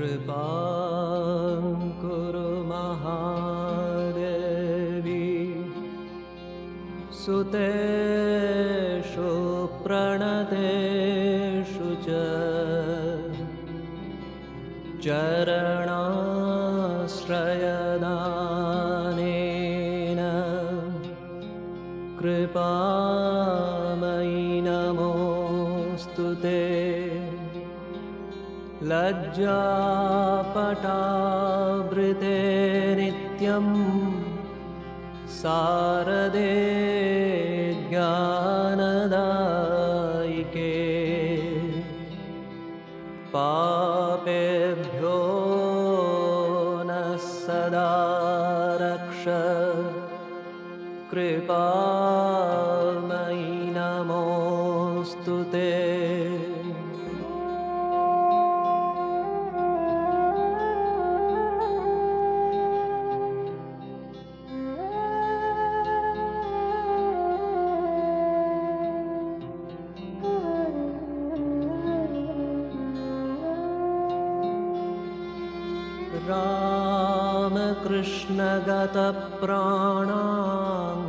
कृपां कुरु महादेवी सुतेषु प्रणतेषु च चरणाश्रयदानेन कृपामयि नमोऽस्तु ते लज्जापटावृते नित्यं सारदे ज्ञानदायिके पापेभ्यो नः सदा रक्ष कृपामयि नमोऽस्तु ते रामकृष्णगतप्राणान्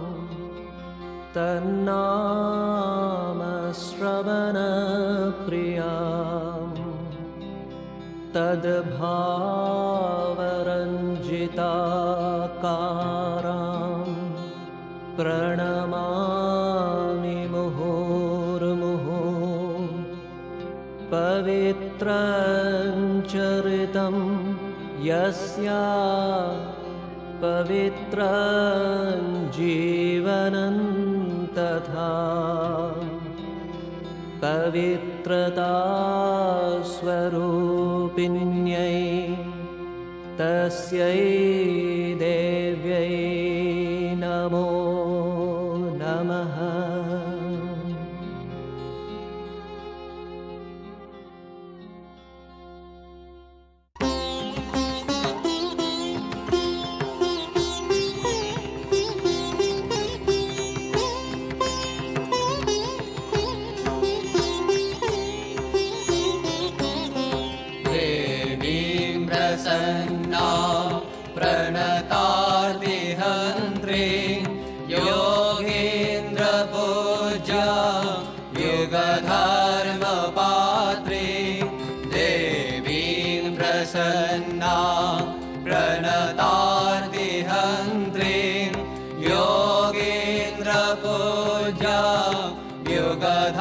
तन्नामश्रवणप्रिया तद्भावरञ्जिताकारां प्रणमामि मुहुर्मुहुः पवित्रं चरितं यस्या पवित्रं जीवनं तथा पवित्रता स्वरूपिण्यै तस्यै देव्यै नमो नमः प्रसन्ना प्रणतार्तिहन्त्रे योगेन्द्रपूज्या युगधर्मपात्रे देवीं प्रसन्ना प्रणतार्तिहन्त्रे योगेन्द्रपूज्या युगधर्मपात्रे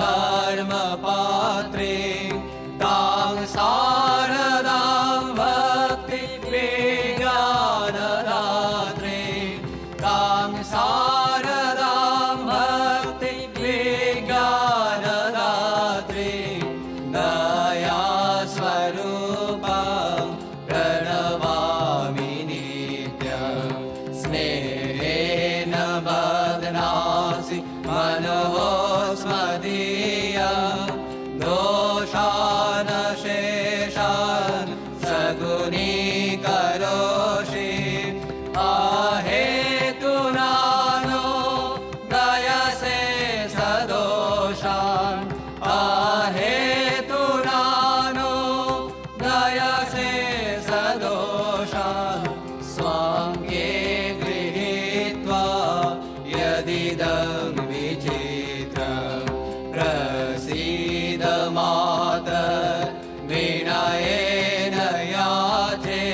तां शारदां भक्तिविज्ञानदात्रे तां शारदां भक्तिविज्ञानदात्रे दयास्वरूपां प्रणमामि नित्यं स्नेहेन बध्नासि मनः स्मदीयम् दोषानशेषान् सगुणीकरोषि अहेतुनानो दयसे सदोषान् अहेतुनानो दयसे सदोषान् स्वाङ्गे गृहीत्वा यदिदं विचित्रम् प्रसीद मातर् विनयेन याचे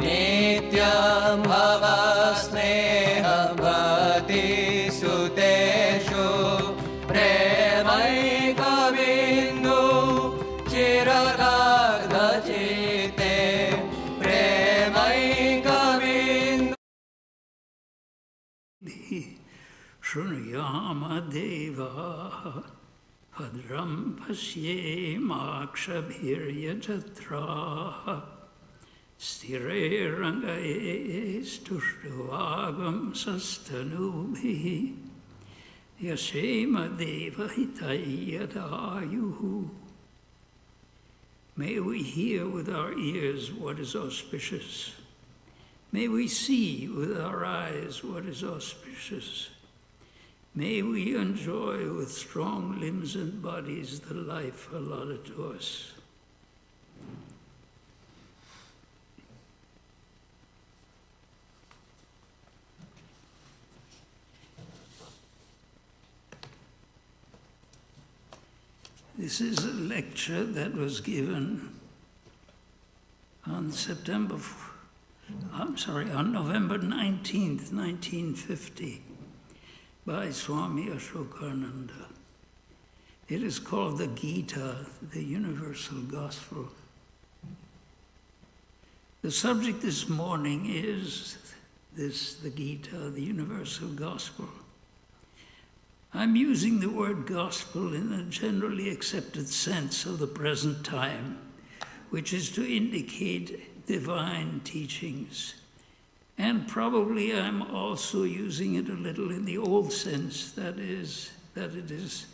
नित्यं भव स्नेहवती सुतेषु प्रेमैकबिन्दु चिरदग्धचित्ते प्रेमैकबिन्दु शृणुयामदेवाः भद्रं पश्येमाक्षभिर्यजत्राः स्थिरैरङ्गैस्तुष्टुवागंसस्तनूभिः यशेमदेवहितैयदायुः. May we hear with our ears what is auspicious. May we see with our eyes what is auspicious. May we enjoy with strong limbs and bodies the life allotted to us. This is a lecture that was given on November 19th, 1950, by Swami Vedananda. It is called the Gita, the Universal Gospel. The subject this morning is the Gita, the Universal Gospel. I'm using the word gospel in a generally accepted sense of the present time, which is to indicate divine teachings. And probably I'm also using it a little in the old sense, that it is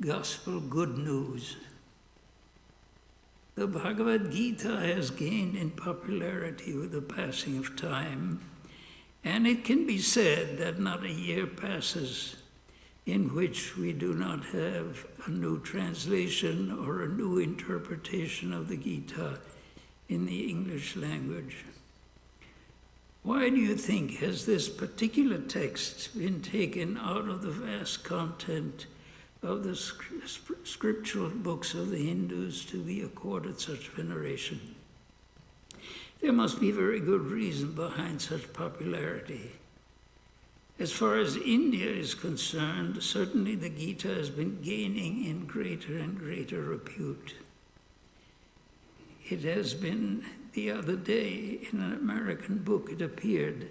gospel good news. The Bhagavad Gita has gained in popularity with the passing of time, and it can be said that not a year passes in which we do not have a new translation or a new interpretation of the Gita in the English language. Why do you think has this particular text been taken out of the vast content of the scriptural books of the Hindus to be accorded such veneration? There must be very good reason behind such popularity. As far as India is concerned, certainly the Gita has been gaining in greater and greater repute. It has been, the other day, in an American book, it appeared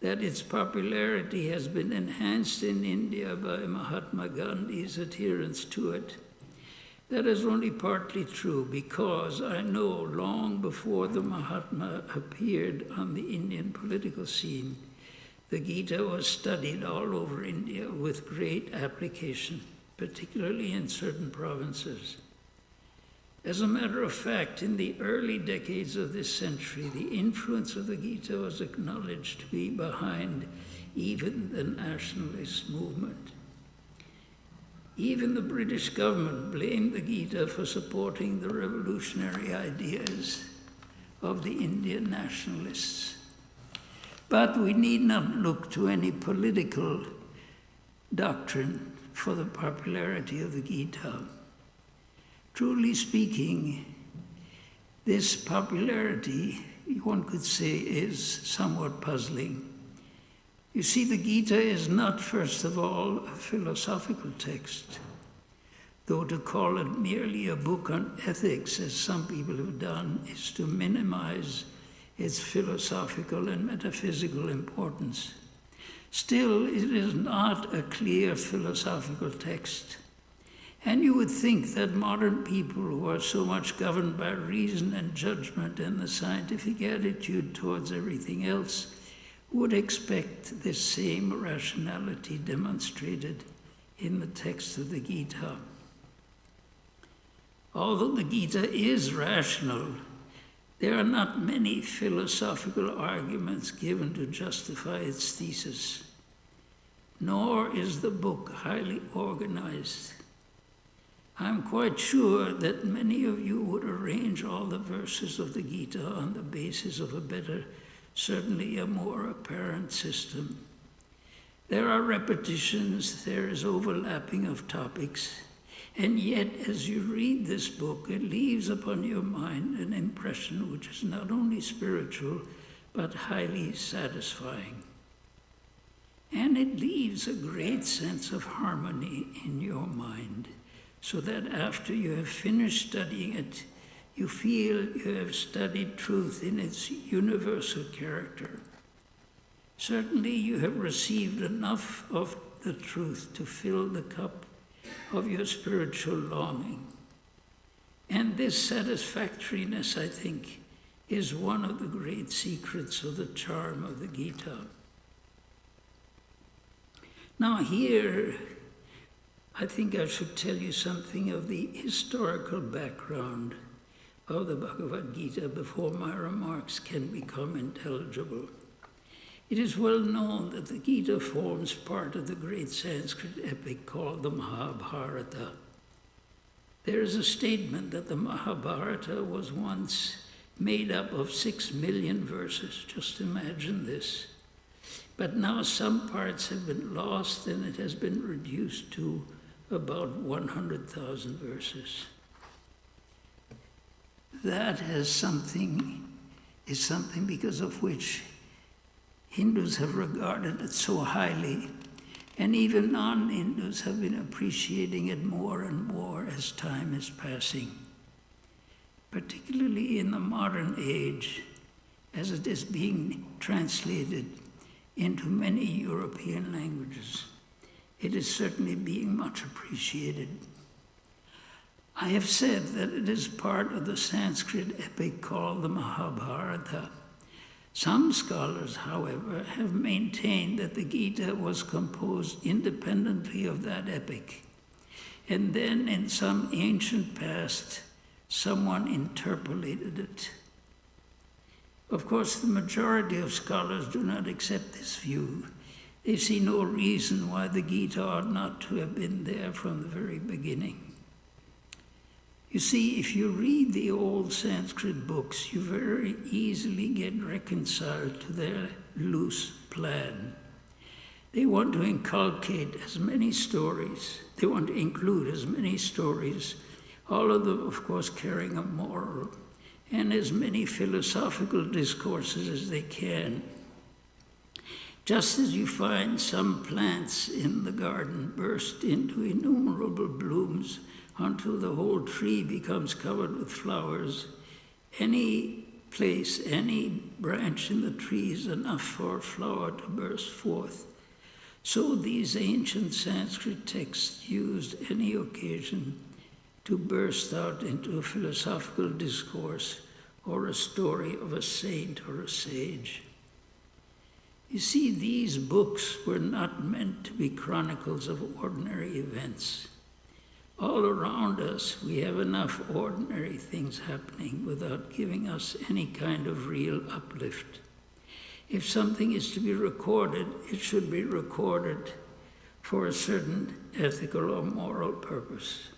that its popularity has been enhanced in India by Mahatma Gandhi's adherence to it. That is only partly true, because I know long before the Mahatma appeared on the Indian political scene, the Gita was studied all over India with great application, particularly in certain provinces. As a matter of fact, in the early decades of this century, the influence of the Gita was acknowledged to be behind even the nationalist movement. Even the British government blamed the Gita for supporting the revolutionary ideas of the Indian nationalists. But we need not look to any political doctrine for the popularity of the Gita. Truly speaking, this popularity, one could say, is somewhat puzzling. You see, the Gita is not, first of all, a philosophical text, though to call it merely a book on ethics, as some people have done, is to minimize its philosophical and metaphysical importance. Still, it is not a clear philosophical text. And you would think that modern people who are so much governed by reason and judgment and the scientific attitude towards everything else would expect this same rationality demonstrated in the text of the Gita. Although the Gita is rational, there are not many philosophical arguments given to justify its thesis, nor is the book highly organized. I'm quite sure that many of you would arrange all the verses of the Gita on the basis of a better, certainly a more apparent system. There are repetitions, there is overlapping of topics, and yet as you read this book, it leaves upon your mind an impression which is not only spiritual, but highly satisfying. And it leaves a great sense of harmony in your mind, so that after you have finished studying it, you feel you have studied truth in its universal character. Certainly you have received enough of the truth to fill the cup of your spiritual longing. And this satisfactoriness, I think, is one of the great secrets of the charm of the Gita. Now here, I think I should tell you something of the historical background of the Bhagavad Gita before my remarks can become intelligible. It is well known that the Gita forms part of the great Sanskrit epic called the Mahabharata. There is a statement that the Mahabharata was once made up of 6 million verses. Just imagine this. But now some parts have been lost and it has been reduced to about 100,000 verses. That is something because of which Hindus have regarded it so highly, and even non-Hindus have been appreciating it more and more as time is passing, particularly in the modern age, as it is being translated into many European languages. It is certainly being much appreciated. I have said that it is part of the Sanskrit epic called the Mahabharata. Some scholars, however, have maintained that the Gita was composed independently of that epic, and then in some ancient past, someone interpolated it. Of course, the majority of scholars do not accept this view. They see no reason why the Gita ought not to have been there from the very beginning. You see, if you read the old Sanskrit books, you very easily get reconciled to their loose plan. They want to inculcate as many stories, they want to include as many stories, all of them, of course, carrying a moral, and as many philosophical discourses as they can. Just as you find some plants in the garden burst into innumerable blooms until the whole tree becomes covered with flowers, any place, any branch in the tree is enough for a flower to burst forth. So these ancient Sanskrit texts used any occasion to burst out into a philosophical discourse or a story of a saint or a sage. You see, these books were not meant to be chronicles of ordinary events. All around us, we have enough ordinary things happening without giving us any kind of real uplift. If something is to be recorded, it should be recorded for a certain ethical or moral purpose.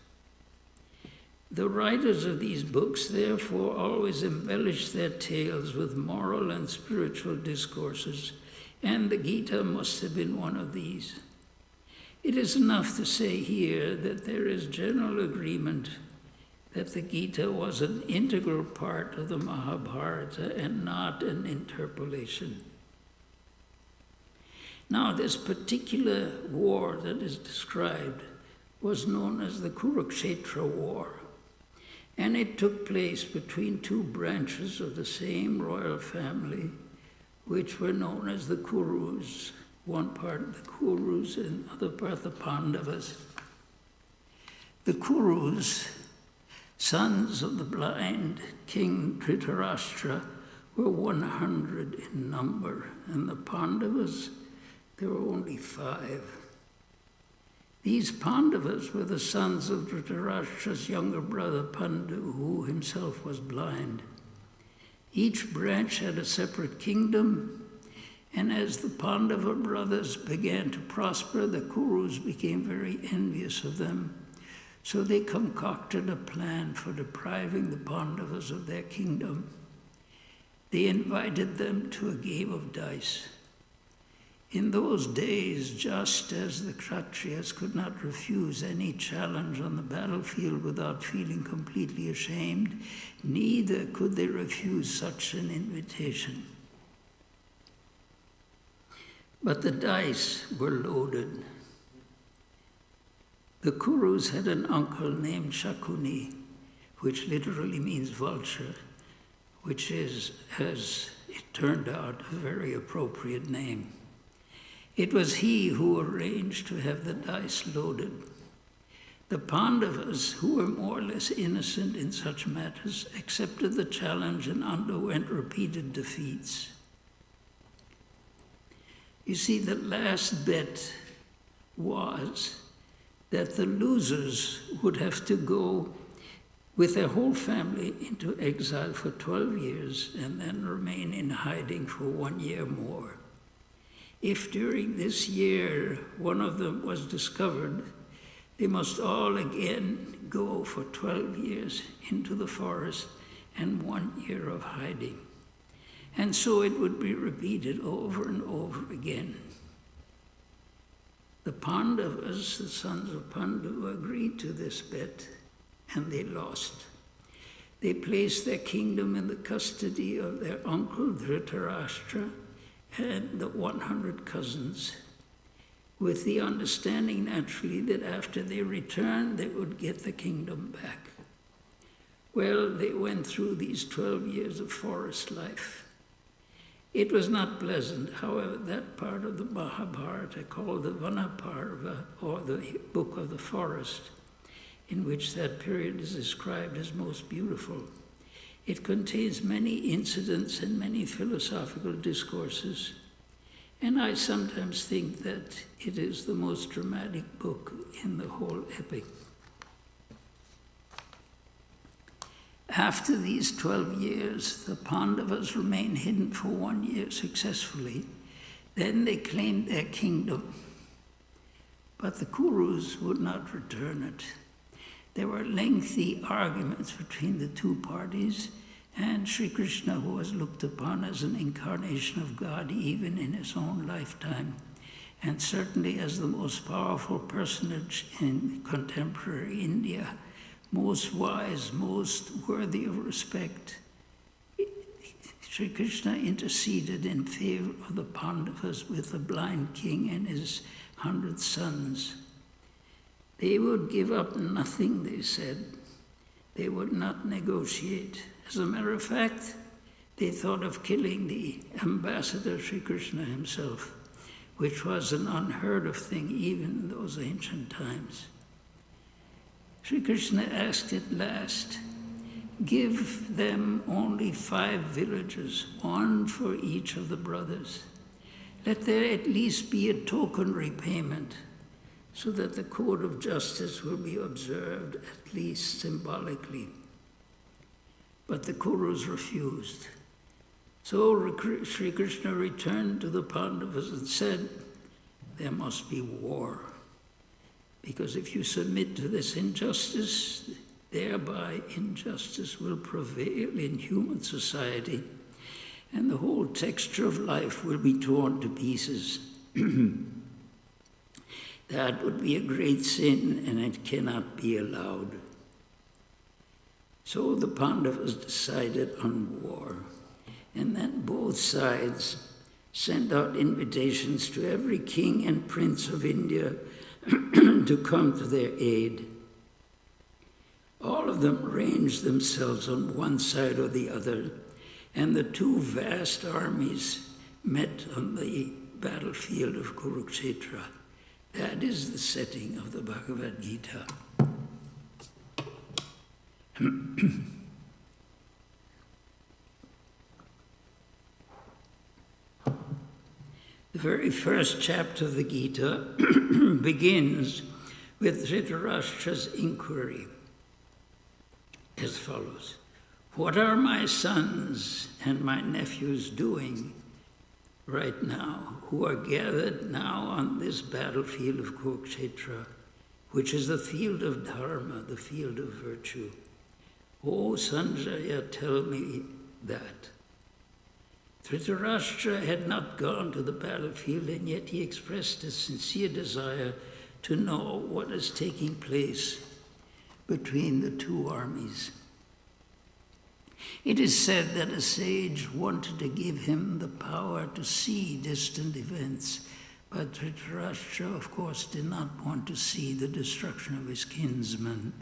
The writers of these books, therefore, always embellish their tales with moral and spiritual discourses, and the Gita must have been one of these. It is enough to say here that there is general agreement that the Gita was an integral part of the Mahabharata and not an interpolation. Now, this particular war that is described was known as the Kurukshetra War, and it took place between two branches of the same royal family, which were known as the Kurus. One part the Kurus and the other part the Pandavas. The Kurus, sons of the blind king Dhritarashtra, were 100 in number, and the Pandavas, there were only 5. These Pandavas were the sons of Dhritarashtra's younger brother Pandu, who himself was blind. Each branch had a separate kingdom, and as the Pandava brothers began to prosper, the Kurus became very envious of them. So they concocted a plan for depriving the Pandavas of their kingdom. They invited them to a game of dice. In those days, just as the Kshatriyas could not refuse any challenge on the battlefield without feeling completely ashamed, neither could they refuse such an invitation. But the dice were loaded. The Kurus had an uncle named Shakuni, which literally means vulture, which is, as it turned out, a very appropriate name. It was he who arranged to have the dice loaded. The Pandavas, who were more or less innocent in such matters, accepted the challenge and underwent repeated defeats. You see, the last bet was that the losers would have to go with their whole family into exile for 12 years and then remain in hiding for 1 year more. If during this year one of them was discovered, they must all again go for 12 years into the forest and 1 year of hiding. And so it would be repeated over and over again. The Pandavas, the sons of Pandu, agreed to this bet, and they lost. They placed their kingdom in the custody of their uncle Dhritarashtra and the 100 cousins, with the understanding naturally that after they returned, they would get the kingdom back. Well, they went through these 12 years of forest life. It was not pleasant. However, that part of the Mahabharata called the Vanaparva, or the Book of the Forest, in which that period is described as most beautiful. It contains many incidents and many philosophical discourses, and I sometimes think that it is the most dramatic book in the whole epic. After these 12 years, the Pandavas remained hidden for 1 year successfully. Then they claimed their kingdom, but the Kurus would not return it. There were lengthy arguments between the two parties, and Sri Krishna, who was looked upon as an incarnation of God even in his own lifetime, and certainly as the most powerful personage in contemporary India, most wise, most worthy of respect, Sri Krishna interceded in favor of the Pandavas with the blind king and his 100 sons. They would give up nothing, they said. They would not negotiate. As a matter of fact, they thought of killing the ambassador Sri Krishna himself, which was an unheard of thing even in those ancient times. Sri Krishna asked at last, give them only 5 villages, 1 for each of the brothers. Let there at least be a token repayment, so that the code of justice will be observed, at least symbolically. But the Kurus refused. So Sri Krishna returned to the Pandavas and said, there must be war. Because if you submit to this injustice, thereby injustice will prevail in human society, and the whole texture of life will be torn to pieces. That would be a great sin, and it cannot be allowed. So the Pandavas decided on war, and then both sides sent out invitations to every king and prince of India to come to their aid. All of them ranged themselves on one side or the other, and the two vast armies met on the battlefield of Kurukshetra. That is the setting of the Bhagavad Gita. The very first chapter of the Gita begins with Dhritarashtra's inquiry as follows. What are my sons and my nephews doing right now, who are gathered now on this battlefield of Kurukshetra, which is the field of dharma, the field of virtue? O Sanjaya, tell me that. Dhritarashtra had not gone to the battlefield, and yet he expressed a sincere desire to know what is taking place between the two armies. It is said that a sage wanted to give him the power to see distant events, but Dhritarashtra, of course, did not want to see the destruction of his kinsmen.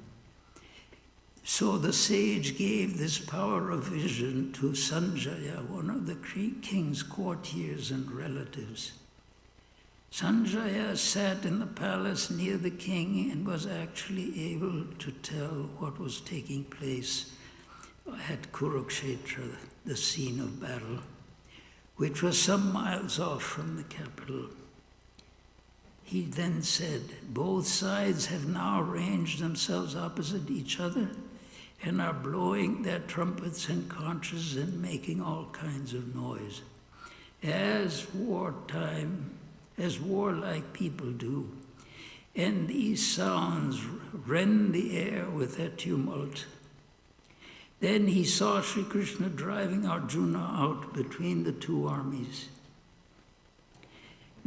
So the sage gave this power of vision to Sanjaya, one of the king's courtiers and relatives. Sanjaya sat in the palace near the king and was actually able to tell what was taking place at Kurukshetra, the scene of battle, which was some miles off from the capital. He then said, both sides have now ranged themselves opposite each other and are blowing their trumpets and conches and making all kinds of noise, as warlike people do. And these sounds rend the air with their tumult. Then he saw Sri Krishna driving Arjuna out between the two armies.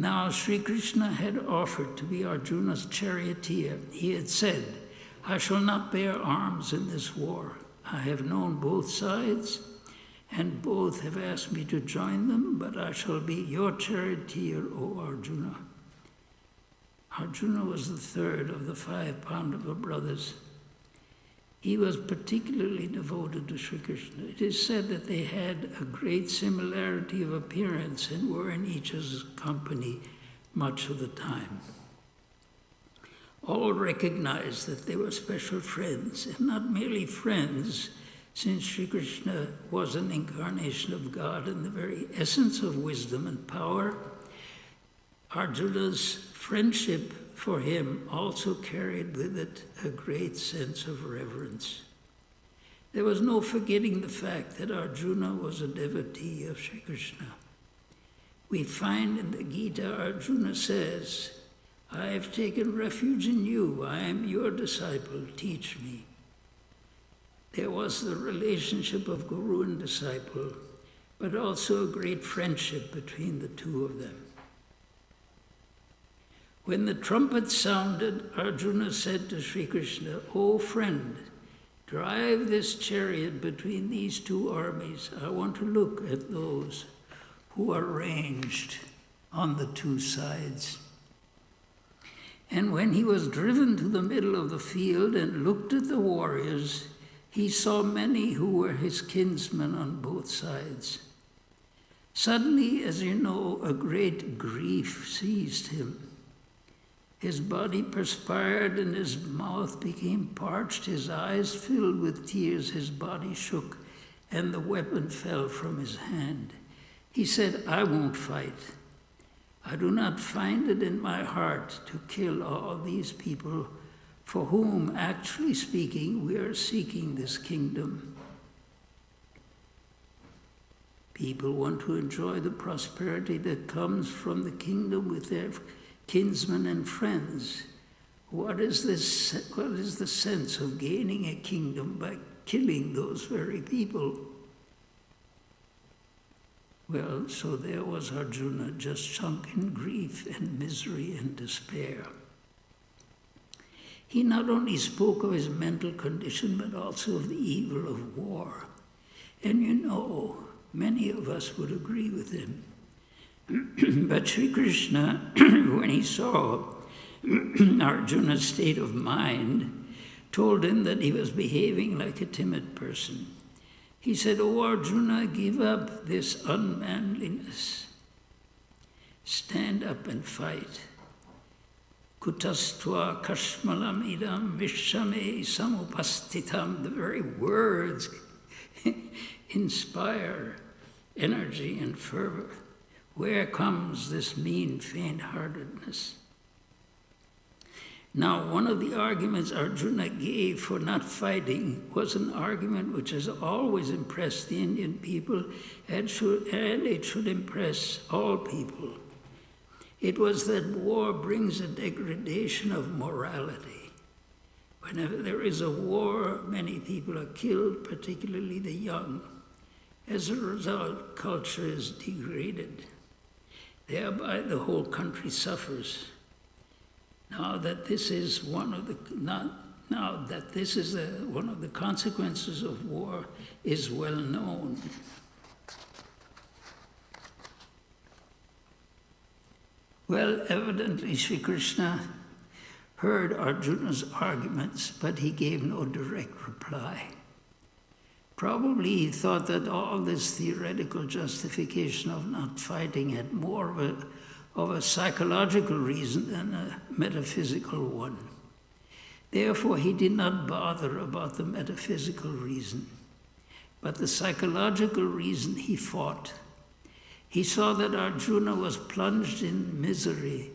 Now Sri Krishna had offered to be Arjuna's charioteer. He had said, "I shall not bear arms in this war. I have known both sides, and both have asked me to join them, but I shall be your charioteer, O Arjuna." Arjuna was the third of the 5 Pandava brothers. He was particularly devoted to Sri Krishna. It is said that they had a great similarity of appearance and were in each other's company much of the time. All recognized that they were special friends, and not merely friends, since Sri Krishna was an incarnation of God and the very essence of wisdom and power. Arjuna's friendship for him also carried with it a great sense of reverence. There was no forgetting the fact that Arjuna was a devotee of Sri Krishna. We find in the Gita, Arjuna says, "I have taken refuge in you. I am your disciple. Teach me." There was the relationship of guru and disciple, but also a great friendship between the two of them. When the trumpet sounded, Arjuna said to Sri Krishna, "O friend, drive this chariot between these two armies. I want to look at those who are ranged on the two sides." And when he was driven to the middle of the field and looked at the warriors, he saw many who were his kinsmen on both sides. Suddenly, as you know, a great grief seized him. His body perspired and his mouth became parched, his eyes filled with tears, his body shook, and the weapon fell from his hand. He said, "I won't fight. I do not find it in my heart to kill all these people for whom, actually speaking, we are seeking this kingdom." People want to enjoy the prosperity that comes from the kingdom with their kinsmen and friends. What is the sense of gaining a kingdom by killing those very people? Well, so there was Arjuna, just sunk in grief and misery and despair. He not only spoke of his mental condition, but also of the evil of war. And you know, many of us would agree with him. But Sri Krishna, when he saw Arjuna's state of mind, told him that he was behaving like a timid person. He said, "O Arjuna, give up this unmanliness. Stand up and fight. Kutastva kashmalam idam vishame samupastitam." The very words inspire energy and fervor. Where comes this mean faint-heartedness? Now, one of the arguments Arjuna gave for not fighting was an argument which has always impressed the Indian people, and it should impress all people. It was that war brings a degradation of morality. Whenever there is a war, many people are killed, particularly the young. As a result, culture is degraded. Thereby, the whole country suffers. Now that this is one of the consequences of war is well known. Well, evidently Sri Krishna heard Arjuna's arguments, but he gave no direct reply. Probably he thought that all this theoretical justification of not fighting had more of a psychological reason than a metaphysical one. Therefore, he did not bother about the metaphysical reason. But the psychological reason he fought. He saw that Arjuna was plunged in misery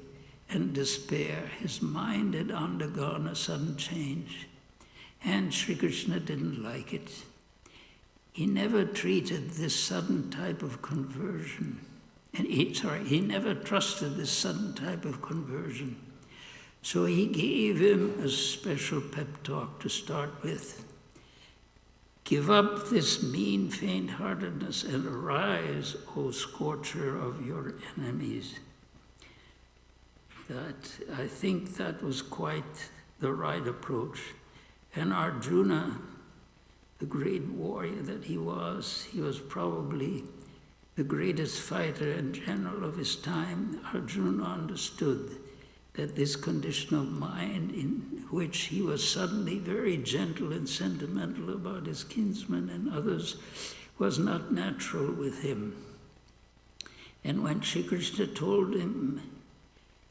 and despair. His mind had undergone a sudden change, and Sri Krishna didn't like it. He never treated this sudden type of conversion. He never trusted this sudden type of conversion. So he gave him a special pep talk to start with. "Give up this mean faint-heartedness and arise, O scorcher of your enemies." that I think that was quite the right approach. And Arjuna, the great warrior that he was probably the greatest fighter and general of his time. Arjuna understood that this condition of mind in which he was suddenly very gentle and sentimental about his kinsmen and others was not natural with him. And when Sri Krishna told him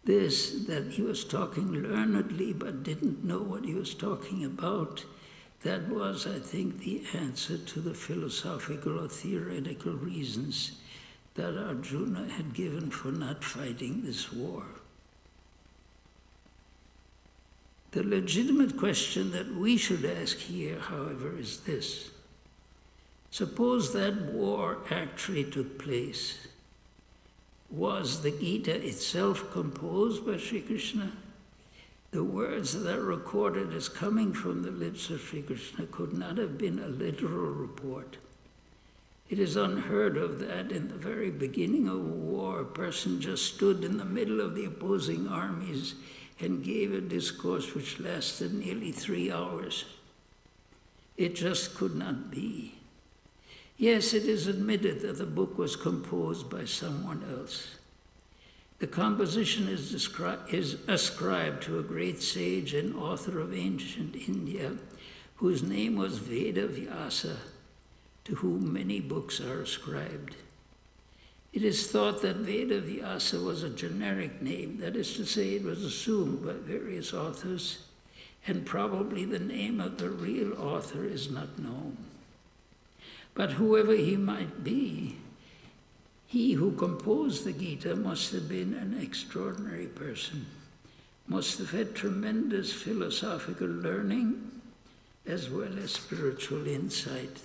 this, that he was talking learnedly but didn't know what he was talking about, that was, I think, the answer to the philosophical or theoretical reasons that Arjuna had given for not fighting this war. The legitimate question that we should ask here, however, is this. Suppose that war actually took place. Was the Gita itself composed by Sri Krishna? The words that are recorded as coming from the lips of Sri Krishna could not have been a literal report. It is unheard of that in the very beginning of a war, a person just stood in the middle of the opposing armies and gave a discourse which lasted nearly 3 hours. It just could not be. Yes, it is admitted that the book was composed by someone else. The composition is ascribed to a great sage and author of ancient India, whose name was Vedavyasa, to whom many books are ascribed. It is thought that Vedavyasa was a generic name, that is to say, it was assumed by various authors, and probably the name of the real author is not known. But whoever he might be, he who composed the Gita must have been an extraordinary person, must have had tremendous philosophical learning as well as spiritual insight.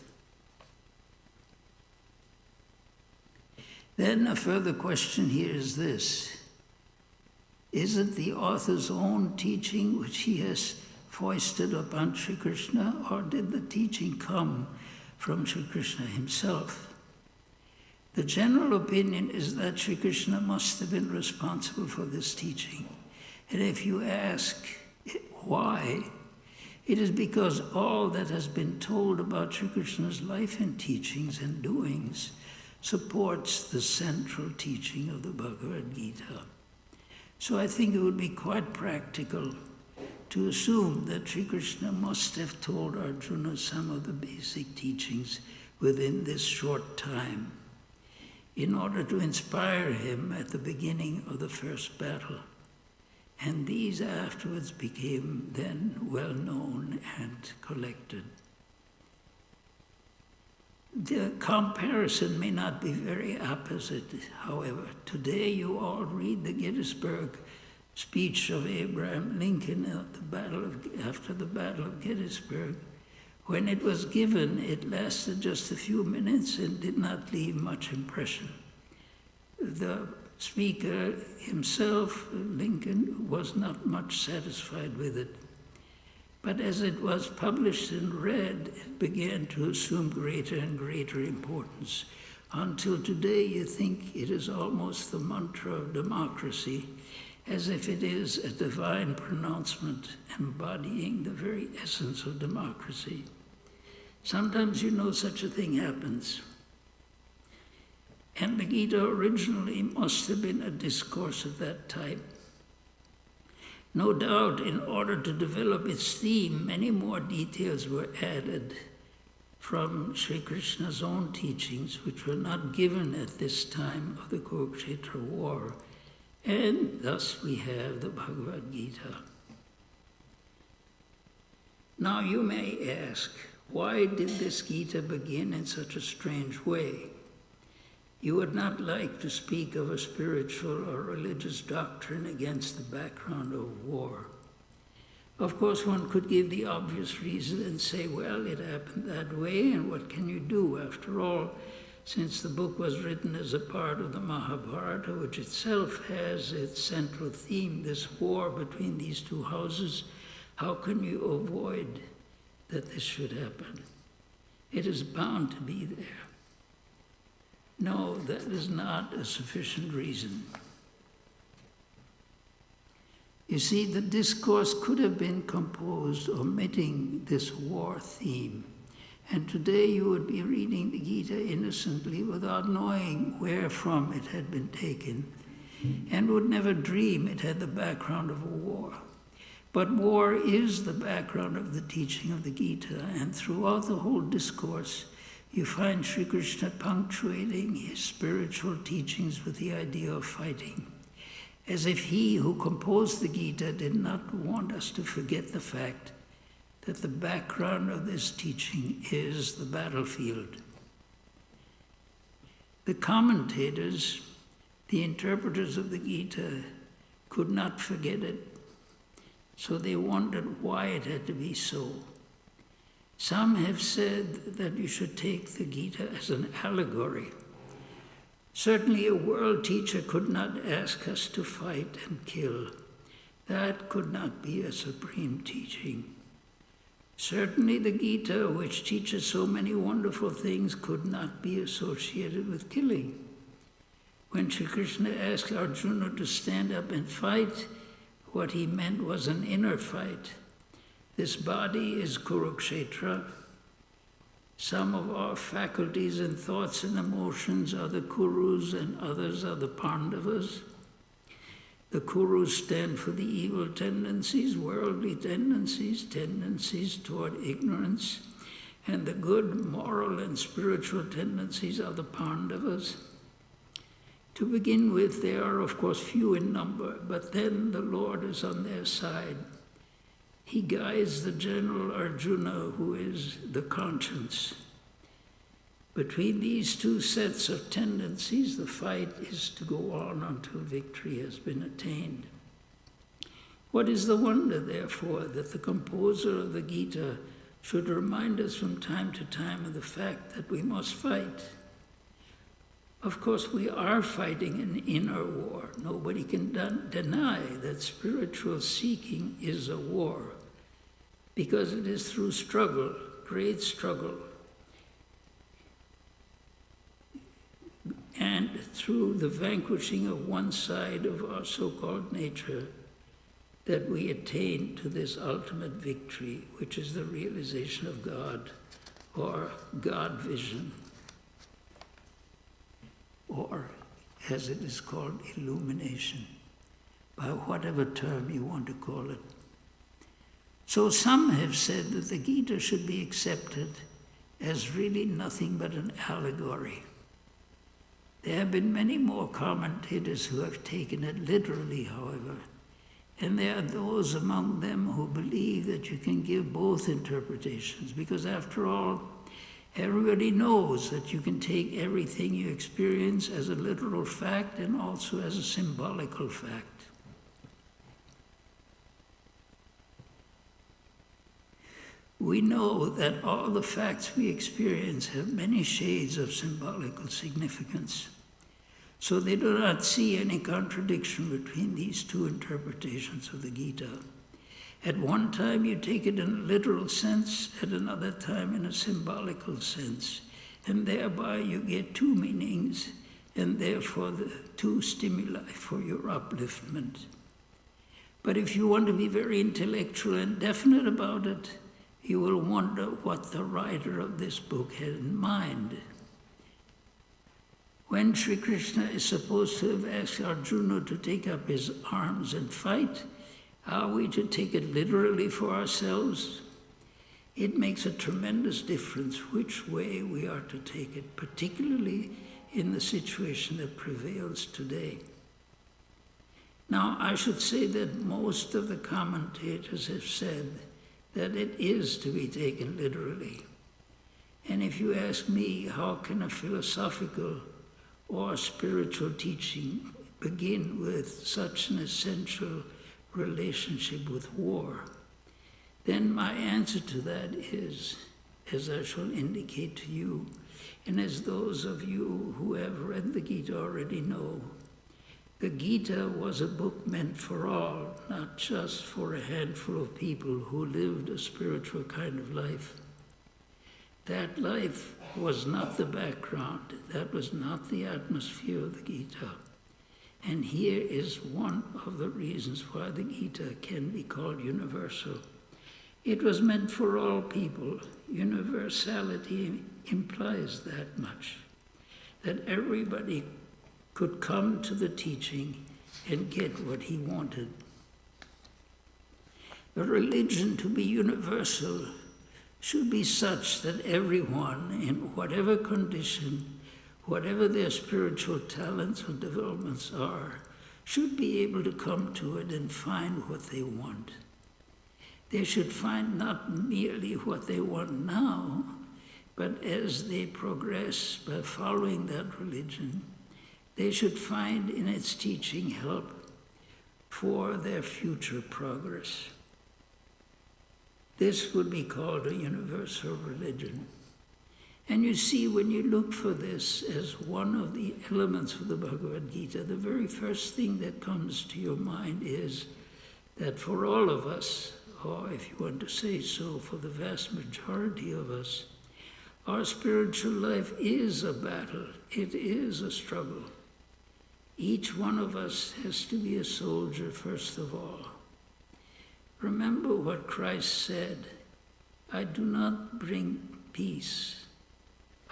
Then a further question here is this. Is it the author's own teaching which he has foisted upon Sri Krishna, or did the teaching come from Sri Krishna himself? The general opinion is that Sri Krishna must have been responsible for this teaching. And if you ask why, it is because all that has been told about Sri Krishna's life and teachings and doings supports the central teaching of the Bhagavad Gita. So I think it would be quite practical to assume that Sri Krishna must have told Arjuna some of the basic teachings within this short time in order to inspire him at the beginning of the first battle. And these afterwards became then well known and collected. The comparison may not be very opposite, however. Today you all read the Gettysburg speech of Abraham Lincoln after the Battle of Gettysburg. When it was given, it lasted just a few minutes and did not leave much impression. The speaker himself, Lincoln, was not much satisfied with it. But as it was published and read, it began to assume greater and greater importance. Until today, you think it is almost the mantra of democracy, as if it is a divine pronouncement embodying the very essence of democracy. Sometimes, such a thing happens. And the Gita originally must have been a discourse of that type. No doubt, in order to develop its theme, many more details were added from Sri Krishna's own teachings, which were not given at this time of the Kurukshetra war. And thus we have the Bhagavad Gita. Now you may ask, why did this Gita begin in such a strange way? You would not like to speak of a spiritual or religious doctrine against the background of war. Of course, one could give the obvious reason and say, well, it happened that way, and what can you do? After all, since the book was written as a part of the Mahabharata, which itself has its central theme, this war between these two houses, how can you avoid that this should happen? It is bound to be there. No, that is not a sufficient reason. You see, the discourse could have been composed omitting this war theme. And today you would be reading the Gita innocently without knowing where from it had been taken, and would never dream it had the background of a war. But war is the background of the teaching of the Gita, and throughout the whole discourse, you find Sri Krishna punctuating his spiritual teachings with the idea of fighting, as if he who composed the Gita did not want us to forget the fact that the background of this teaching is the battlefield. The commentators, the interpreters of the Gita, could not forget it, so they wondered why it had to be so. Some have said that you should take the Gita as an allegory. Certainly a world teacher could not ask us to fight and kill. That could not be a supreme teaching. Certainly the Gita, which teaches so many wonderful things, could not be associated with killing. When Sri Krishna asked Arjuna to stand up and fight, what he meant was an inner fight. This body is Kurukshetra. Some of our faculties and thoughts and emotions are the Kurus and others are the Pandavas. The Kurus stand for the evil tendencies, worldly tendencies, tendencies toward ignorance, and the good moral and spiritual tendencies are the Pandavas. To begin with, they are of course few in number, but then the Lord is on their side. He guides the general Arjuna, who is the conscience. Between these two sets of tendencies, the fight is to go on until victory has been attained. What is the wonder, therefore, that the composer of the Gita should remind us from time to time of the fact that we must fight? Of course, we are fighting an inner war. Nobody can deny that spiritual seeking is a war, because it is through struggle, great struggle, and through the vanquishing of one side of our so-called nature that we attain to this ultimate victory, which is the realization of God, or God vision, or as it is called, illumination, by whatever term you want to call it. So some have said that the Gita should be accepted as really nothing but an allegory. There have been many more commentators who have taken it literally, however, and there are those among them who believe that you can give both interpretations, because after all, everybody knows that you can take everything you experience as a literal fact and also as a symbolical fact. We know that all the facts we experience have many shades of symbolical significance, so they do not see any contradiction between these two interpretations of the Gita. At one time you take it in a literal sense, at another time in a symbolical sense, and thereby you get two meanings, and therefore the two stimuli for your upliftment. But if you want to be very intellectual and definite about it, you will wonder what the writer of this book had in mind. When Sri Krishna is supposed to have asked Arjuna to take up his arms and fight, are we to take it literally for ourselves? It makes a tremendous difference which way we are to take it, particularly in the situation that prevails today. Now, I should say that most of the commentators have said that it is to be taken literally. And if you ask me, how can a philosophical or spiritual teaching begin with such an essential relationship with war, then my answer to that is, as I shall indicate to you, and as those of you who have read the Gita already know, the Gita was a book meant for all, not just for a handful of people who lived a spiritual kind of life. That life was not the background, that was not the atmosphere of the Gita. And here is one of the reasons why the Gita can be called universal. It was meant for all people. Universality implies that much, that everybody could come to the teaching and get what he wanted. The religion to be universal should be such that everyone, in whatever condition, whatever their spiritual talents or developments are, should be able to come to it and find what they want. They should find not merely what they want now, but as they progress by following that religion, they should find in its teaching help for their future progress. This would be called a universal religion. And you see, when you look for this as one of the elements of the Bhagavad Gita, the very first thing that comes to your mind is that for all of us, or if you want to say so, for the vast majority of us, our spiritual life is a battle. It is a struggle. Each one of us has to be a soldier, first of all. Remember what Christ said, I do not bring peace,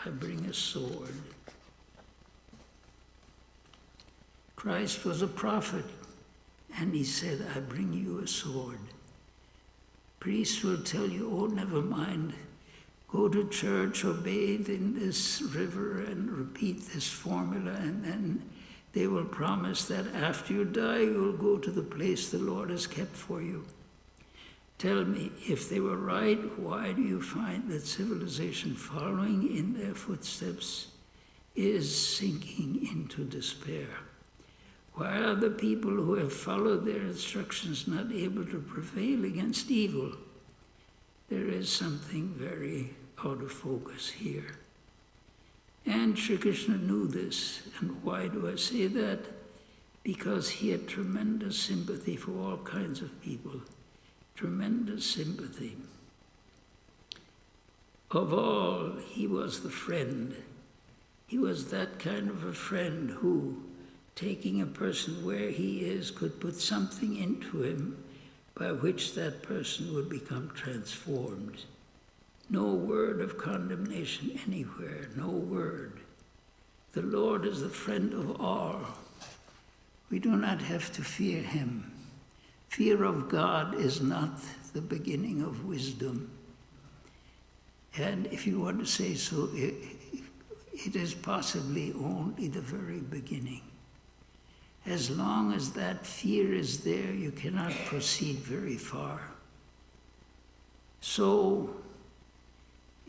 I bring a sword. Christ was a prophet, and he said, I bring you a sword. Priests will tell you, oh, never mind, go to church or bathe in this river and repeat this formula, and then they will promise that after you die, you will go to the place the Lord has kept for you. Tell me, if they were right, why do you find that civilization following in their footsteps is sinking into despair? Why are the people who have followed their instructions not able to prevail against evil? There is something very out of focus here. And Sri Krishna knew this. And why do I say that? Because he had tremendous sympathy for all kinds of people. Tremendous sympathy. Of all, he was the friend. He was that kind of a friend who, taking a person where he is, could put something into him by which that person would become transformed. No word of condemnation anywhere, no word. The Lord is the friend of all. We do not have to fear him. Fear of God is not the beginning of wisdom. And if you want to say so, it is possibly only the very beginning. As long as that fear is there, you cannot proceed very far. So,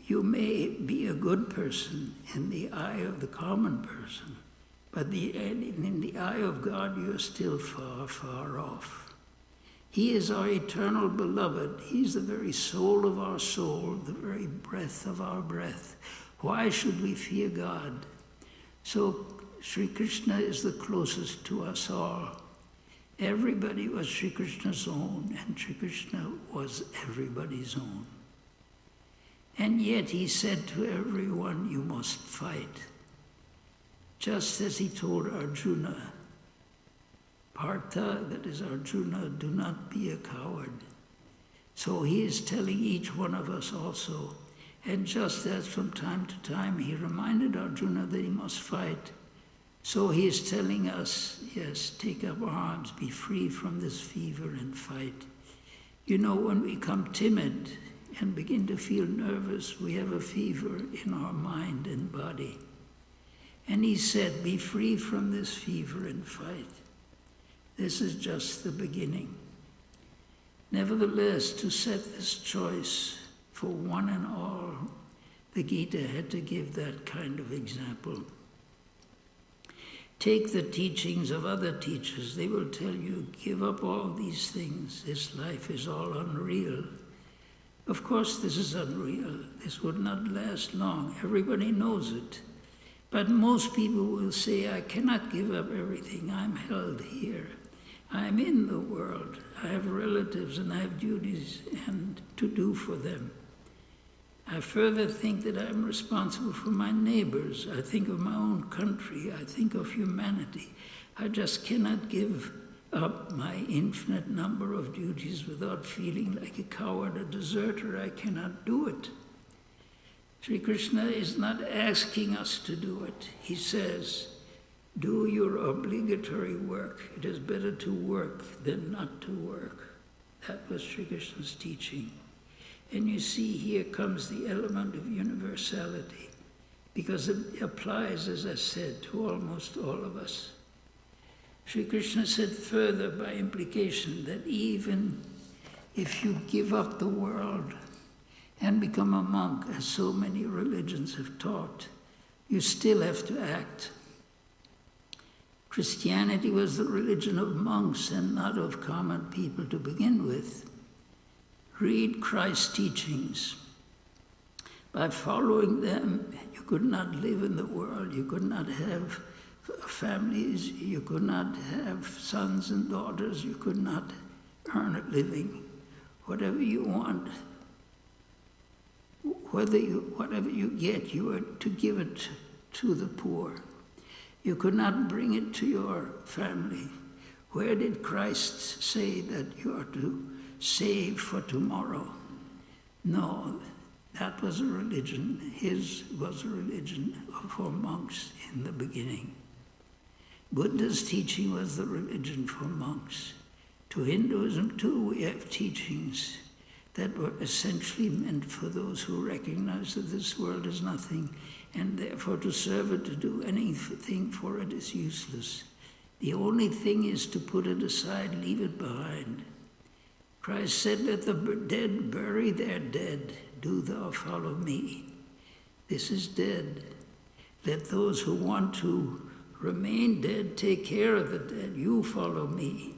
you may be a good person in the eye of the common person, but in the eye of God, you are still far, far off. He is our eternal beloved. He's the very soul of our soul, the very breath of our breath. Why should we fear God? So Sri Krishna is the closest to us all. Everybody was Sri Krishna's own, and Sri Krishna was everybody's own. And yet he said to everyone, you must fight. Just as he told Arjuna, Partha, that is Arjuna, do not be a coward. So he is telling each one of us also. And just as from time to time he reminded Arjuna that he must fight, so he is telling us, yes, take up arms, be free from this fever and fight. You know, when we become timid and begin to feel nervous, we have a fever in our mind and body. And he said, be free from this fever and fight. This is just the beginning. Nevertheless, to set this choice for one and all, the Gita had to give that kind of example. Take the teachings of other teachers. They will tell you, give up all these things. This life is all unreal. Of course, this is unreal. This would not last long. Everybody knows it. But most people will say, I cannot give up everything. I'm held here. I'm in the world. I have relatives and I have duties and to do for them. I further think that I'm responsible for my neighbors. I think of my own country. I think of humanity. I just cannot give up my infinite number of duties without feeling like a coward, a deserter. I cannot do it. Sri Krishna is not asking us to do it. He says, do your obligatory work. It is better to work than not to work. That was Sri Krishna's teaching. And you see, here comes the element of universality, because it applies, as I said, to almost all of us. Sri Krishna said further by implication that even if you give up the world and become a monk, as so many religions have taught, you still have to act. Christianity was the religion of monks and not of common people to begin with. Read Christ's teachings. By following them, you could not live in the world, you could not have families, you could not have sons and daughters, you could not earn a living. Whatever you want, whatever you get, you are to give it to the poor. You could not bring it to your family. Where did Christ say that you are to save for tomorrow? No, that was a religion. His was a religion for monks in the beginning. Buddha's teaching was the religion for monks. To Hinduism too, we have teachings that were essentially meant for those who recognize that this world is nothing, and therefore to serve it, to do anything for it is useless. The only thing is to put it aside, leave it behind. Christ said, let the dead bury their dead, do thou follow me. This is dead. Let those who want to remain dead take care of the dead, you follow me.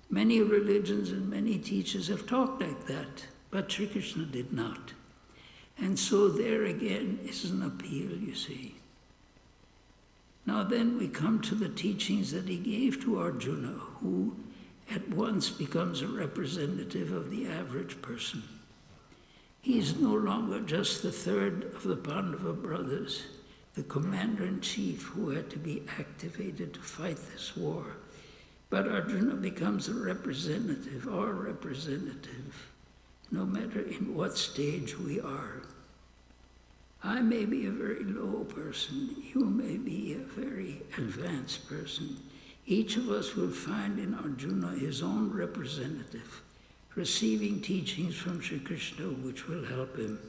Many religions and many teachers have talked like that, but Sri Krishna did not. And so there again is an appeal, you see. Now then we come to the teachings that he gave to Arjuna, who at once becomes a representative of the average person. He is no longer just the third of the Pandava brothers, the commander-in-chief who had to be activated to fight this war. But Arjuna becomes a representative, our representative, no matter in what stage we are. I may be a very low person, you may be a very advanced person. Each of us will find in Arjuna his own representative, receiving teachings from Sri Krishna which will help him.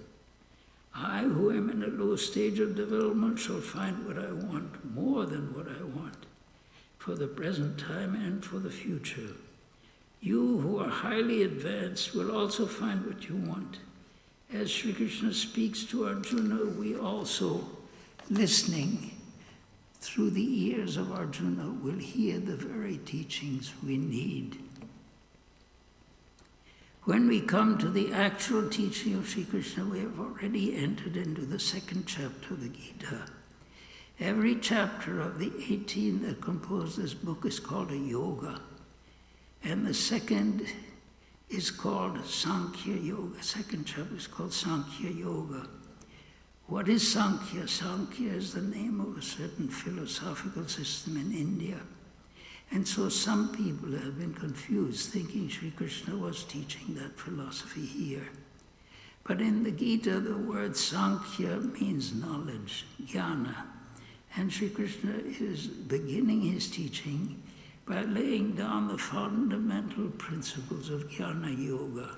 I, who am in a low stage of development, shall find what I want, more than what I want, for the present time and for the future. You who are highly advanced will also find what you want. As Sri Krishna speaks to Arjuna, we also, listening through the ears of Arjuna, will hear the very teachings we need. When we come to the actual teaching of Sri Krishna, we have already entered into the second chapter of the Gita. Every chapter of the 18 that compose this book is called a yoga. And the second is called Sankhya Yoga. Second chapter is called Sankhya Yoga. What is Sankhya? Sankhya is the name of a certain philosophical system in India. And so some people have been confused, thinking Sri Krishna was teaching that philosophy here. But in the Gita, the word Sankhya means knowledge, jnana. And Sri Krishna is beginning his teaching by laying down the fundamental principles of jnana yoga.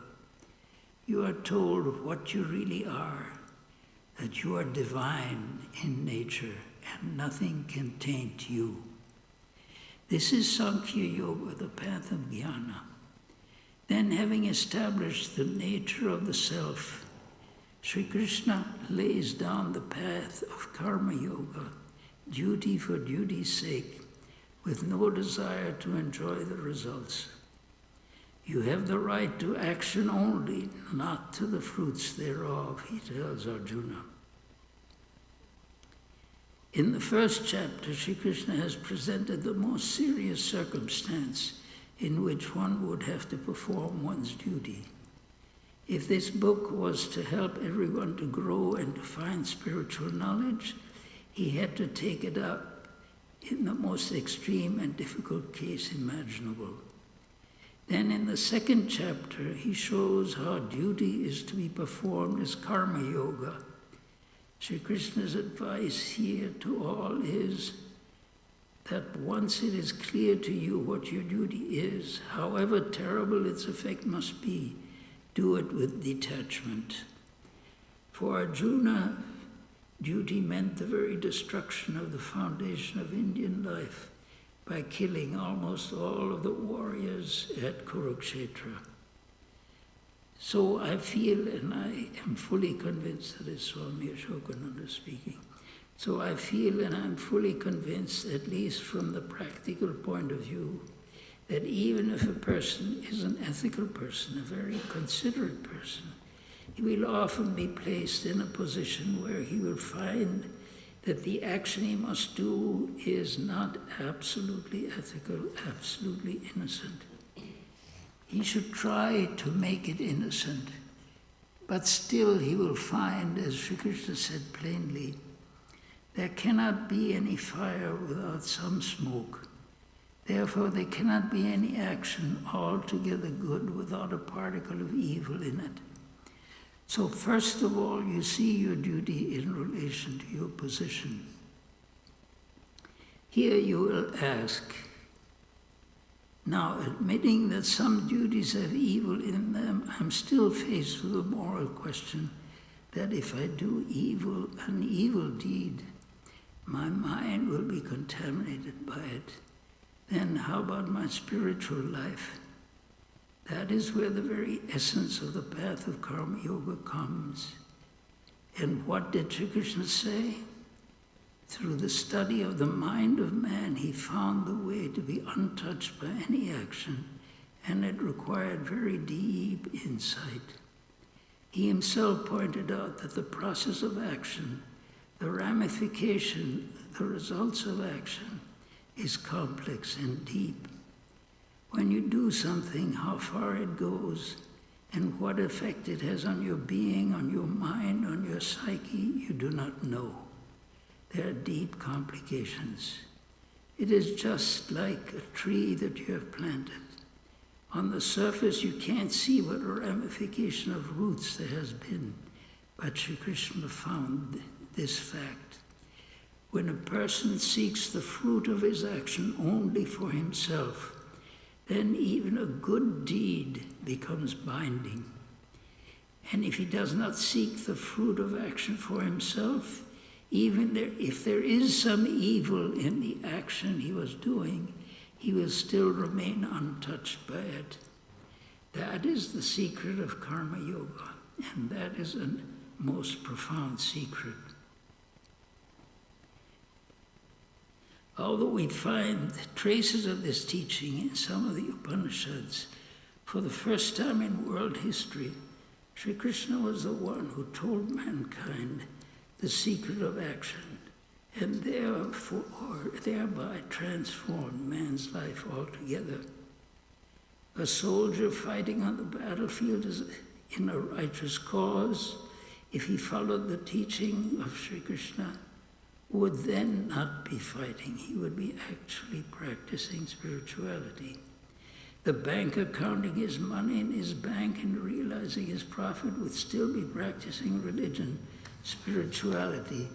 You are told what you really are, that you are divine in nature and nothing can taint you. This is Sankhya Yoga, the path of jnana. Then, having established the nature of the self, Sri Krishna lays down the path of karma yoga, duty for duty's sake, with no desire to enjoy the results. You have the right to action only, not to the fruits thereof, he tells Arjuna. In the first chapter, Sri Krishna has presented the most serious circumstance in which one would have to perform one's duty. If this book was to help everyone to grow and to find spiritual knowledge, he had to take it up in the most extreme and difficult case imaginable. Then in the second chapter, he shows how duty is to be performed as karma yoga. Sri Krishna's advice here to all is that once it is clear to you what your duty is, however terrible its effect must be, do it with detachment. For Arjuna, duty meant the very destruction of the foundation of Indian life by killing almost all of the warriors at Kurukshetra. So I feel, and I am fully convinced, that is Swami Ashokananda speaking, so I feel and I'm fully convinced, at least from the practical point of view, that even if a person is an ethical person, a very considerate person, he will often be placed in a position where he will find that the action he must do is not absolutely ethical, absolutely innocent. He should try to make it innocent, but still he will find, as Sri Krishna said plainly, there cannot be any fire without some smoke. Therefore, there cannot be any action altogether good without a particle of evil in it. So first of all, you see your duty in relation to your position. Here you will ask, now admitting that some duties have evil in them, I'm still faced with a moral question that if I do an evil deed, my mind will be contaminated by it. Then how about my spiritual life? That is where the very essence of the path of karma yoga comes. And what did Sri Krishna say? Through the study of the mind of man, he found the way to be untouched by any action, and it required very deep insight. He himself pointed out that the process of action, the ramification, the results of action, is complex and deep. When you do something, how far it goes and what effect it has on your being, on your mind, on your psyche, you do not know. There are deep complications. It is just like a tree that you have planted. On the surface, you can't see what a ramification of roots there has been, but Sri Krishna found this fact. When a person seeks the fruit of his action only for himself, then even a good deed becomes binding. And if he does not seek the fruit of action for himself, even if there is some evil in the action he was doing, he will still remain untouched by it. That is the secret of karma yoga, and that is a most profound secret. Although we find traces of this teaching in some of the Upanishads, for the first time in world history, Sri Krishna was the one who told mankind the secret of action, and thereby transformed man's life altogether. A soldier fighting on the battlefield is in a righteous cause, if he followed the teaching of Sri Krishna, would then not be fighting. He would be actually practicing spirituality. The banker counting his money in his bank and realizing his profit would still be practicing religion, spirituality,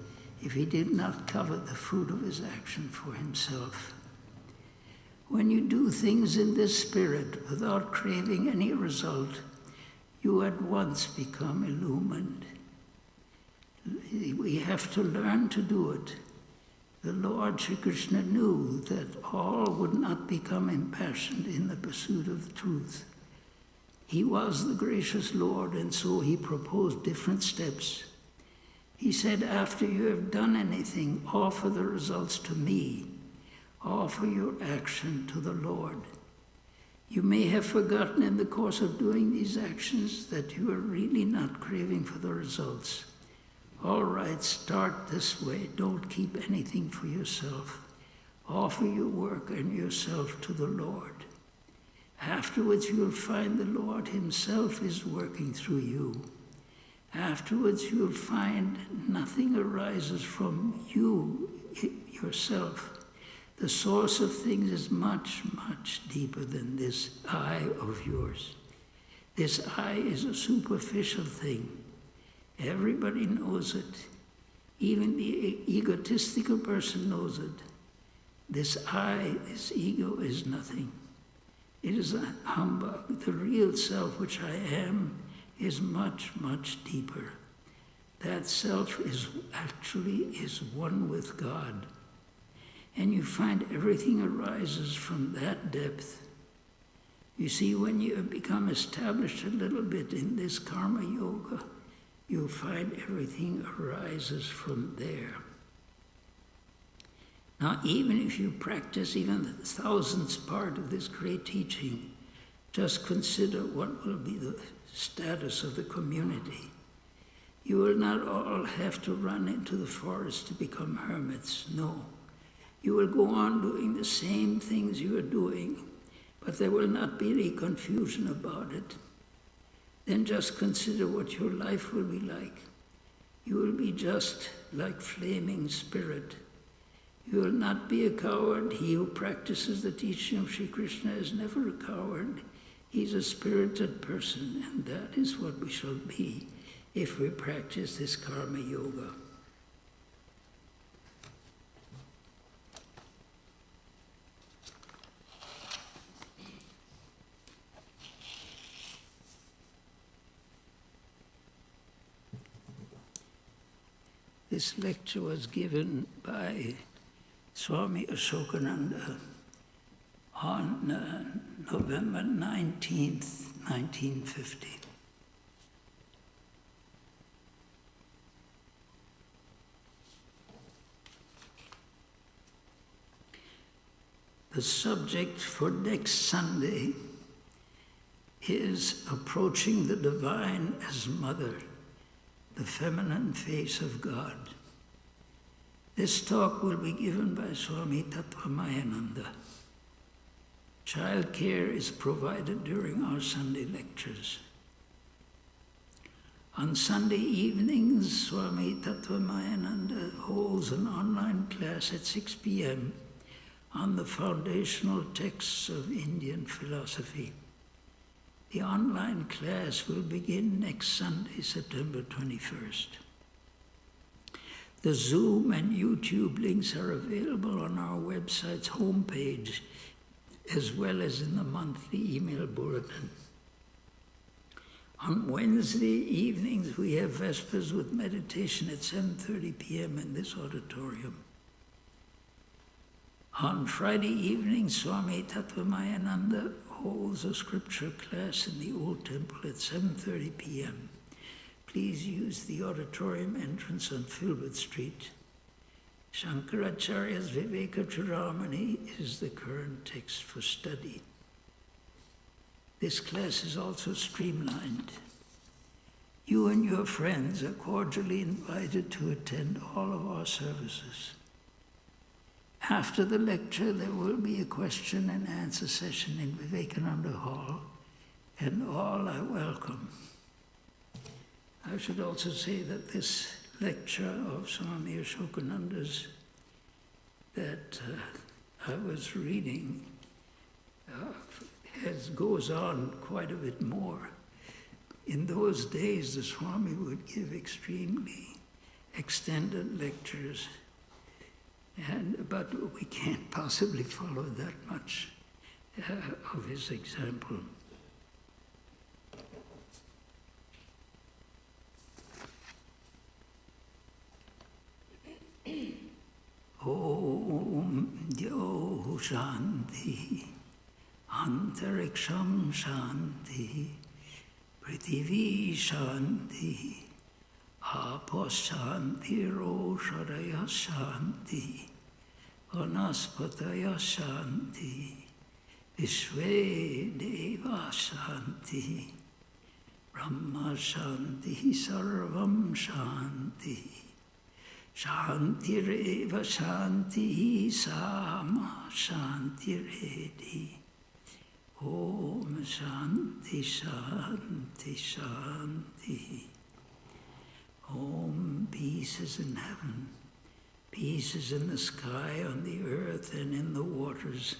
if he did not covet the fruit of his action for himself. When you do things in this spirit without craving any result, you at once become illumined. We have to learn to do it. The Lord Sri Krishna knew that all would not become impassioned in the pursuit of the truth. He was the gracious Lord, and so he proposed different steps. He said, after you have done anything, offer the results to me. Offer your action to the Lord. You may have forgotten in the course of doing these actions that you are really not craving for the results. All right, start this way. Don't keep anything for yourself. Offer your work and yourself to the Lord. Afterwards, you'll find the Lord himself is working through you. Afterwards, you'll find nothing arises from you yourself, The source of things is much, much deeper than this I of yours. This I is a superficial thing. Everybody knows it. Even the egotistical person knows it. This I, this ego, is nothing. It is a humbug. The real self, which I am, is much, much deeper. That self is one with God. And you find everything arises from that depth. You see, when you become established a little bit in this karma yoga, you'll find everything arises from there. Now, even if you practice even the thousandth part of this great teaching, just consider what will be the status of the community. You will not all have to run into the forest to become hermits, no. You will go on doing the same things you are doing, but there will not be any confusion about it. Then just consider what your life will be like. You will be just like flaming spirit. You will not be a coward. He who practices the teaching of Sri Krishna is never a coward. He's a spirited person, and that is what we shall be if we practice this karma yoga. This lecture was given by Swami Ashokananda on November 19th, 1950. The subject for next Sunday is Approaching the Divine as Mother, the feminine face of God. This talk will be given by Swami Tattvamayananda. Child care is provided during our Sunday lectures. On Sunday evenings, Swami Tattvamayananda holds an online class at 6 p.m. on the foundational texts of Indian philosophy. The online class will begin next Sunday, September 21st. The Zoom and YouTube links are available on our website's homepage, as well as in the monthly email bulletin. On Wednesday evenings, we have Vespers with meditation at 7:30 p.m. in this auditorium. On Friday evening, Swami Tattvamayananda holds a scripture class in the Old Temple at 7:30 p.m. Please use the auditorium entrance on Filbert Street. Shankaracharya's Viveka-Churamani is the current text for study. This class is also streamlined. You and your friends are cordially invited to attend all of our services. After the lecture, there will be a question and answer session in Vivekananda Hall, and all are welcome. I should also say that this lecture of Swami Ashokananda's that I was reading goes on quite a bit more. In those days, the Swami would give extremely extended lectures, but we can't possibly follow that much of his example. Om Yo Shanti Antariksham Shanti Prithivi Shanti Apos Shanti Roshadaya Shanti Vanaspataya Shanti Vishve Deva Shanti Brahma Shanti Sarvam Shanti Shantireva Shanti Sama Shantiredi Om Shanti Shanti Shanti. Om, peace is in heaven, Peace is in the sky, on the earth, and in the waters.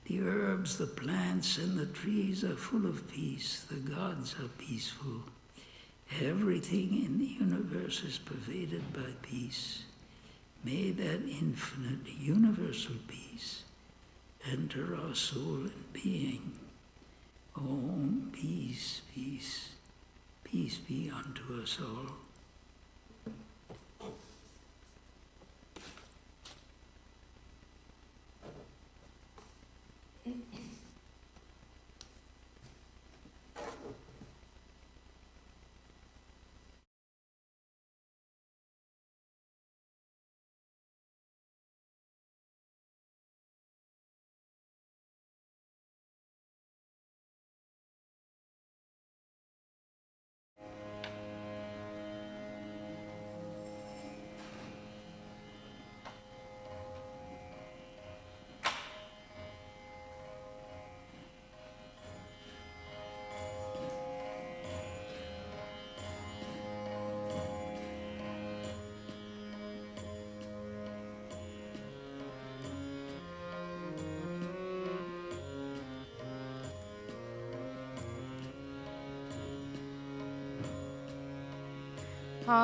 The herbs, the plants, and the trees are full of peace. The gods are peaceful. Everything in the universe is pervaded by peace. May that infinite, universal peace enter our soul and being. Om, peace, peace, peace be unto us all.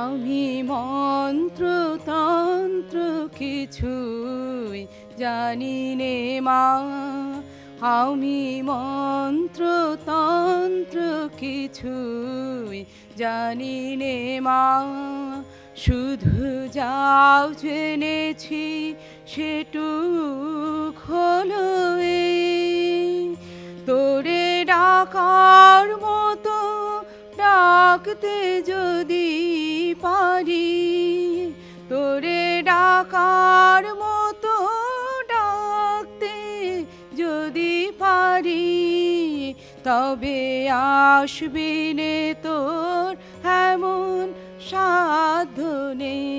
আমি মন্ত্র তন্ত্র কিছুই জানি নে মা, আমি মন্ত্র তন্ত্র কিছুই জানি নে মা, শুধু যাও জেনেছি সেটুক হলো এই, তোরে ডাকার মতো ডাকতে যদি পারি, তোরে ডাকার মতো ডাকতে যদি পারি, তবে আসবি নে তোর এমন সাধ্য নেই।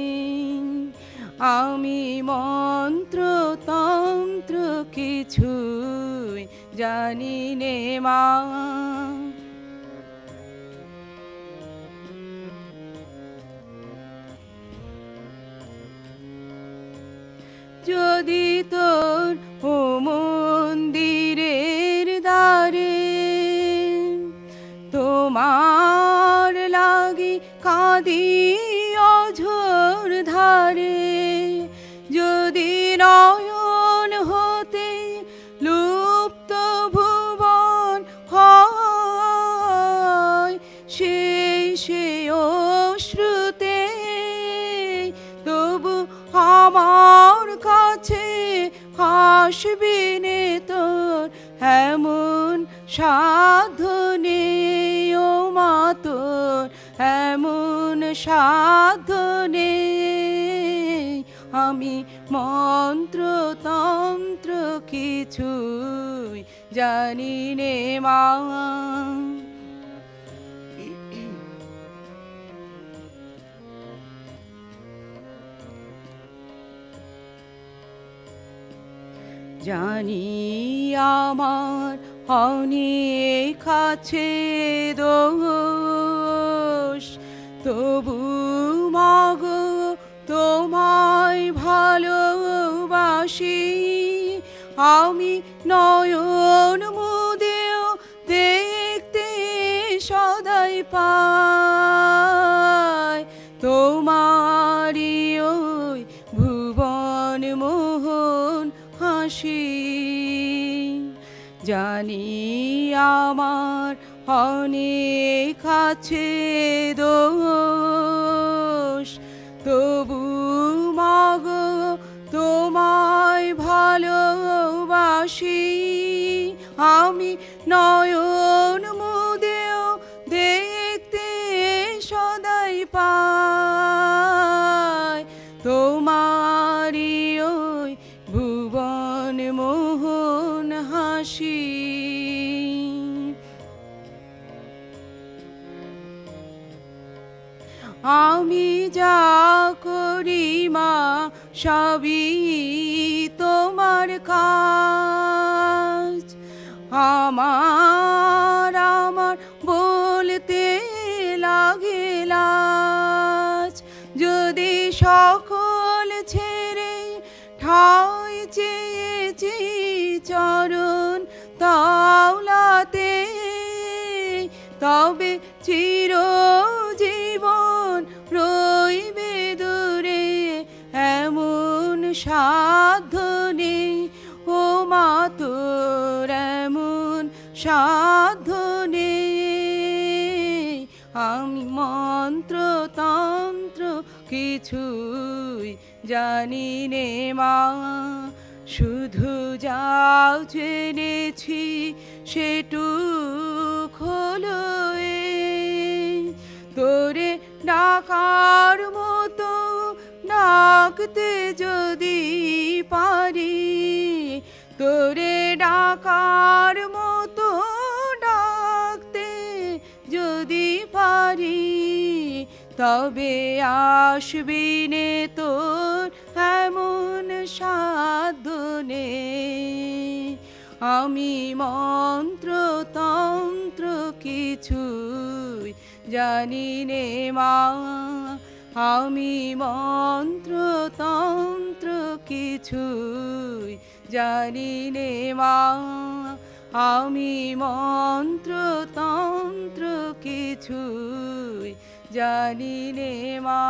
আমি মন্ত্র তন্ত্র কিছুই জানি নে মা, যদি তোর ও মন্দিরের দ্বারে তোমার লাগি কাঁদি অঝোর ধারে, যদি নয়ন হতে লুপ্ত ভুবন হয়, সে অশ্রুতে তবু আমার কাছে আসবি নে তোর এমন সাধ্য নেই, ও মা তোর এমন সাধ্য নেই। আমি মন্ত্র তন্ত্র কিছুই জানি নে মা, জানি আমার অনেক আছে দোষ, তবু মাগো তোমায় ভালোবাসি, আমি নয়ন মুদেও দেখতে সদাই পাই তোমারি ওই ভুবন মোহন হাসি। জানি আমার অনেক আছে দোষ, তবু মাগো তোমায় ভালোবাসি, আমি নয়ন মুদেও দেখতে সদাই পাই তোমারি ওই ভুবন মোহন হাসি। আমি যা করি মা সবই তোমার কাজ, আমার বলতে লাগে লাজ, যদি সকল ছেড়ে ঠাই চেয়েছি চরণ তাওলাতে, তবে চিরজীবন রইবে দূরে এমন সাধ্য নেই ও মা তোর এমন সাধ্য নেই। আমি মন্ত্র তন্ত্র কিছুই জানি নে মা, শুধু যাও জেনেছি সেটুক হলো তোরে ডাকার মতো ডাকতে যদি পারি, তোরে ডাকার মতো ডাকতে যদি পারি, তবে আসবি নে তোর এমন সাধ্য নেই। আমি মন্ত্র তন্ত্র কিছুই জানি নে মা, আমি মন্ত্র তন্ত্র কিছুই জানি নে মা, আমি মন্ত্র তন্ত্র কিছুই জানি নে মা।